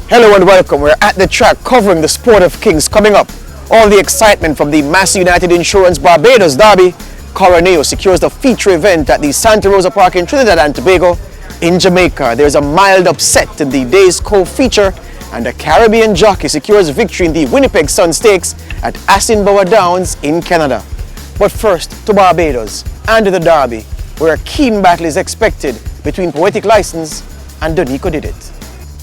Hello and welcome. We're at the track covering the Sport of Kings coming up. All the excitement from the Massy United Insurance Barbados Derby. Coroneo secures the feature event at the Santa Rosa Park in Trinidad and Tobago. In Jamaica, there's a mild upset in the day's co-feature, and a Caribbean jockey secures victory in the Winnipeg Sun Stakes at Asinboa Downs in Canada. But first, to Barbados and the Derby, where a keen battle is expected between Poetic License and Donico Did It.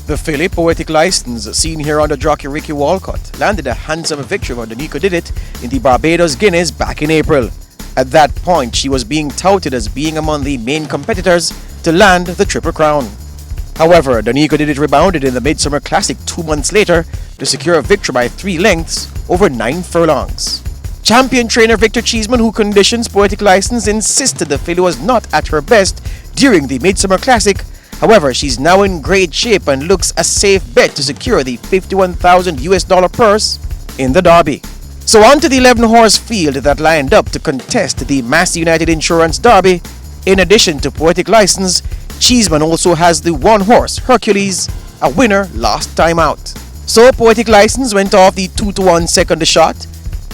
The filly Poetic License, seen here under jockey Ricky Walcott, landed a handsome victory over Donico Did It in the Barbados Guineas back in April. At that point, she was being touted as being among the main competitors to land the Triple Crown. However, Donico Did It rebounded in the Midsummer Classic 2 months later to secure a victory by 3 lengths over 9 furlongs. Champion trainer Victor Cheeseman, who conditions Poetic License, insisted the filly was not at her best during the Midsummer Classic. However, she's now in great shape and looks a safe bet to secure the $51,000 purse in the Derby. So on to the 11-horse field that lined up to contest the Massy United Insurance Derby. In addition to Poetic License, Cheeseman also has the 1-horse Hercules, a winner last time out. So Poetic License went off the 2-1 second shot.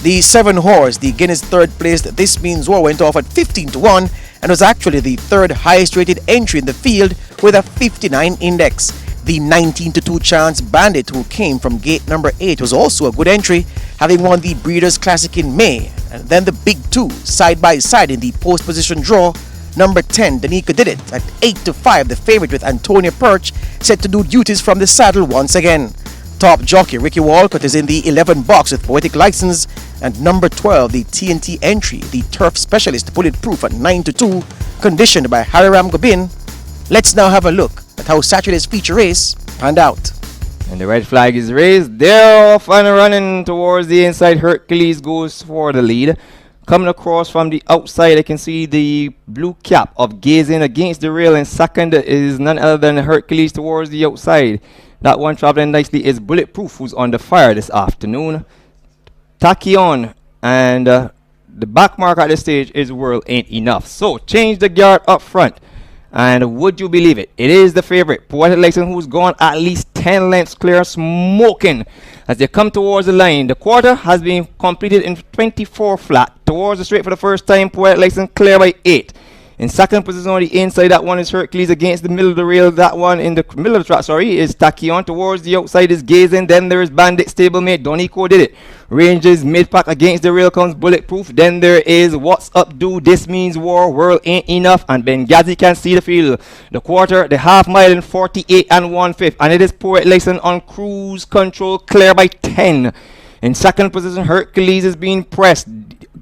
The 7-horse, the Guinness third placed This Means War, went off at 15-1 and was actually the third highest rated entry in the field with a 59 index. The 19-2 chance Bandit, who came from gate number 8, was also a good entry, having won the Breeders' Classic in May. And then the big two, side by side in the post position draw. Number 10, Donico Did It, at 8-5, the favorite with Antonia Perch, set to do duties from the saddle once again. Top jockey Ricky Walcott is in the 11 box with Poetic License, and number 12, the TNT entry, the turf specialist Bulletproof at 9-2, conditioned by Hariram Gobin. Let's now have a look at how Saturday's feature race panned out. And the red flag is raised. They're off and running towards the inside. Hercules goes for the lead. Coming across from the outside, I can see the blue cap of Gazing against the rail, and second is none other than Hercules towards the outside. That one traveling nicely is Bulletproof, who's on the fire this afternoon. Tachyon, and the back mark at this stage is World Ain't Enough. So change the guard up front, and would you believe it, it is the favorite Poetic License, who's gone at least 10 lengths clear, smoking as they come towards the line. The quarter has been completed in 24 flat towards the straight for the first time. Poetic License clear by 8. In second position on the inside, that one is Hercules against the middle of the rail. That one in the middle of the track, is Tachyon. Towards the outside is Gazing. Then there is Bandit stablemate Donico Did It. Ranges mid-pack against the rail comes Bulletproof. Then there is What's Up Do, This Means War, World Ain't Enough, and Benghazi can see the field. The quarter, the half mile in 48 1/5. And it is Poetic License on cruise control, clear by 10. In second position, Hercules is being pressed.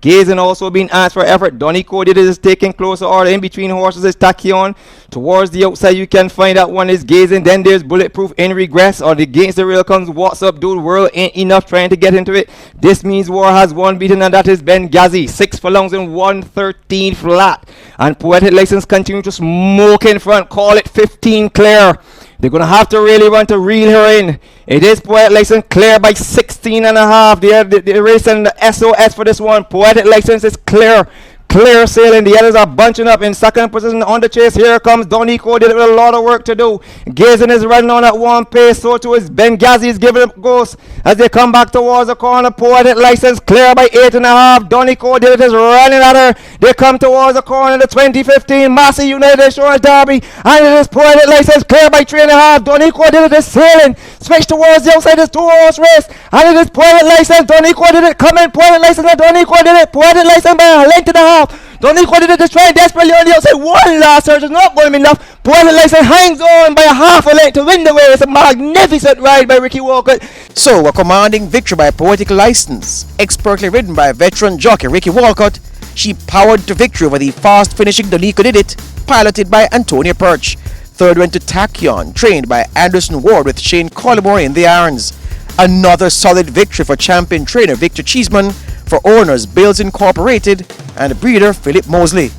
Gazing also being asked for effort. Donico Did It is taking closer order. In between horses is Tachyon. Towards the outside, you can find that one is Gazing. Then there's Bulletproof in regress. Or the against the rail comes What's Up Dude. World Ain't Enough trying to get into it. This Means War has one beaten, and that is Benghazi. 6 furlongs in 113 flat. And Poetic License continue to smoke in front. Call it 15 clear. They're going to have to really run to reel her in. It is Poetic License clear by 16.5. They're racing the SOS for this one. Poetic License is clear. Clear sailing. The others are bunching up in second position on the chase. Here comes Donico Did It with a lot of work to do. Gazing is running on at one pace. So too is Benghazi is giving up ghosts as they come back towards the corner. Poetic License clear by 8.5. Donico Did It is running at her. They come towards the corner. The 2015 Massy United Insurance Derby. And it is Poetic License clear by 3.5. Donico Did It is sailing. Switch towards the outside. This 2-horse race. And it is Poetic License. Donico Did It coming. Poetic License and Donico Did It. Poetic License by a length and a half. Donico Did It is trying desperately on the outside. One last surge is not going to be enough. Poetic License hangs on by a half a length to win the race. A magnificent ride by Ricky Walcott. So a commanding victory by Poetic License, expertly ridden by veteran jockey Ricky Walcott. She powered to victory over the fast finishing Donico Did It, piloted by Antonia Perch. Third went to Tachyon, trained by Anderson Ward with Shane Collymore in the irons. Another solid victory for champion trainer Victor Cheeseman, for owners Bills Incorporated and breeder Philip Mosley.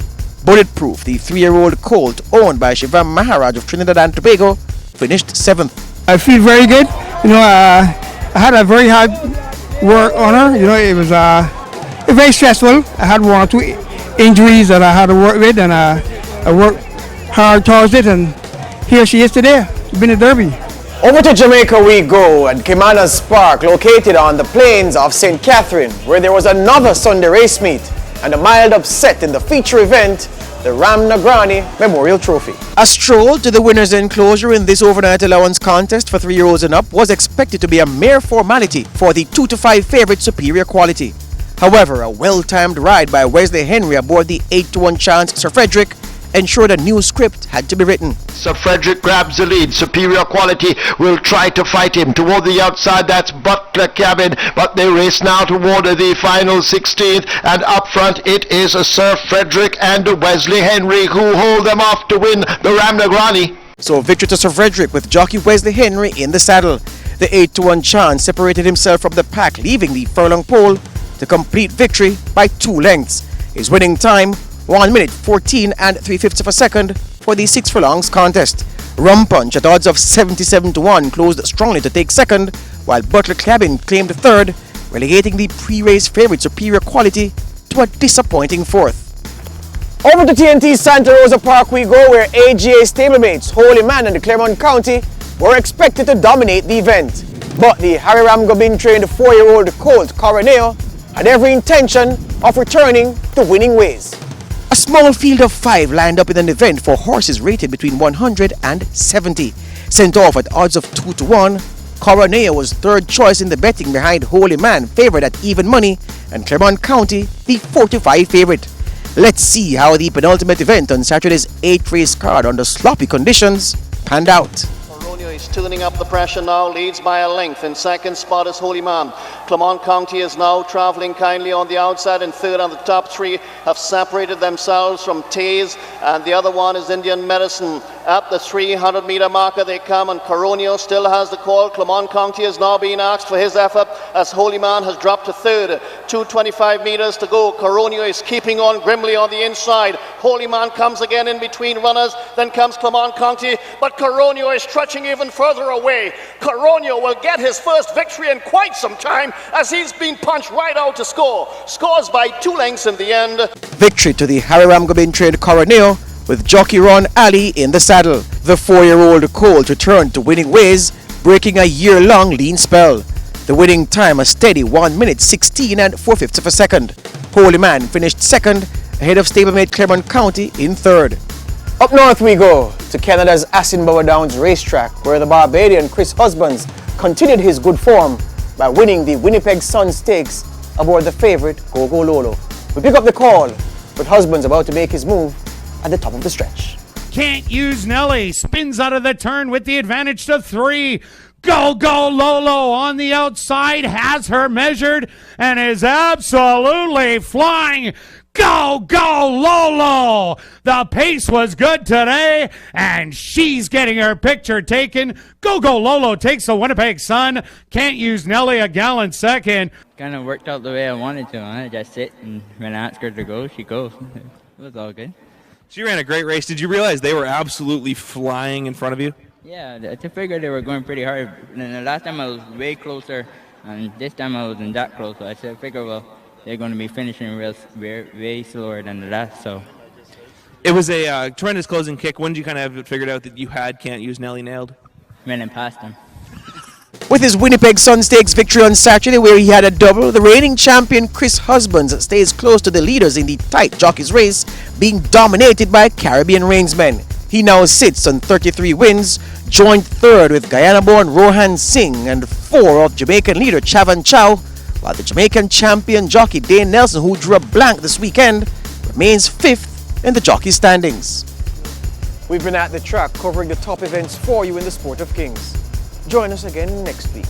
Bulletproof, the 3-year-old colt owned by Shivam Maharaj of Trinidad and Tobago, finished 7th. I feel very good. I had a very hard work on her. It was very stressful. I had 1 or 2 injuries that I had to work with, and I worked hard towards it, and here she is today, winning the Derby. Over to Jamaica we go at Kimana's Park, located on the plains of St. Catherine, where there was another Sunday race meet and a mild upset in the feature event, the Ram Nagrani Memorial Trophy. A stroll to the winner's enclosure in this overnight allowance contest for 3-year-olds and up was expected to be a mere formality for the 2 to 5 favorite Superior Quality. However, a well-timed ride by Wesley Henry aboard the 8-1 chance Sir Frederick ensured a new script had to be written. Sir Frederick grabs the lead. Superior Quality will try to fight him. Toward the outside, that's Butler Cabin, but they race now toward the final 16th, and up front it is Sir Frederick and Wesley Henry who hold them off to win the Ram Nagrani. So victory to Sir Frederick with jockey Wesley Henry in the saddle. The 8-1 chance separated himself from the pack, leaving the furlong pole to complete victory by 2 lengths. His winning time 1 minute 14 and 3/5 of a second for the 6 furlongs contest. Rum Punch at odds of 77-1 closed strongly to take second, while Butler Cabin claimed third, relegating the pre-race favorite Superior Quality to a disappointing 4th. Over to TNT Santa Rosa Park we go, where AGA stablemates Holy Man and the Claremont County were expected to dominate the event. But the Harry Ramgobin trained 4-year-old colt Coroneo had every intention of returning to winning ways. A small field of 5 lined up in an event for horses rated between 100 and 70. Sent off at odds of 2-1, Coroneo was third choice in the betting behind Holy Man, favored at even money, and Claremont County, the 4-5 favorite. Let's see how the penultimate event on Saturday's 8th race card under sloppy conditions panned out. Is tuning up the pressure now, leads by a length. In second spot is Holy Man. Claremont County is now travelling kindly on the outside, and third, and the top 3 have separated themselves from Taze, and the other one is Indian Medicine. At the 300-metre marker they come, and Coroneo still has the call. Claremont County is now being asked for his effort as Holy Man has dropped to third. 225 metres to go. Coroneo is keeping on grimly on the inside. Holy Man comes again in between runners, then comes Claremont County, but Coroneo is stretching even further away. Coroneo will get his first victory in quite some time, as he's been punched right out to score. Scores by 2 lengths in the end. Victory to the Harry Ramgobin trained Coroneo with jockey Ron Alley in the saddle. The 4-year-old colt returned to winning ways, breaking a year-long lean spell. The winning time a steady 1 minute 16 and 4/5 of a second. Holy Man finished second, ahead of stablemate Claremont County in third. Up north we go to Canada's Asinboa Downs racetrack, where the Barbadian Chris Husbands continued his good form by winning the Winnipeg Sun Stakes aboard the favorite Go Go Lolo. We pick up the call with Husbands about to make his move at the top of the stretch. Can't Use Nelly spins out of the turn with the advantage to 3. Go Go Lolo on the outside has her measured and is absolutely flying. Go Go Lolo! The pace was good today, and she's getting her picture taken. Go Go Lolo takes the Winnipeg Sun. Can't Use Nelly a gallant second. Kind of worked out the way I wanted to. I just sit, and when I ask her to go, she goes. It was all good. She ran a great race. Did you realize they were absolutely flying in front of you? Yeah, I figured they were going pretty hard. And the last time I was way closer, and this time I wasn't that close. So I figured, well, they're going to be finishing way slower than the last. So It was a tremendous closing kick. When did you kind of have it figured out that you had Can't Use Nelly nailed? Running past them. With his Winnipeg Sun Stakes victory on Saturday, where he had a double, the reigning champion Chris Husbands stays close to the leaders in the tight jockeys race, being dominated by Caribbean Rainsmen. He now sits on 33 wins, joined third with Guyana-born Rohan Singh and 4 of Jamaican leader Chavan Chow, while the Jamaican champion jockey Dane Nelson, who drew a blank this weekend, remains 5th in the jockey standings. We've been at the track covering the top events for you in the Sport of Kings. Join us again next week.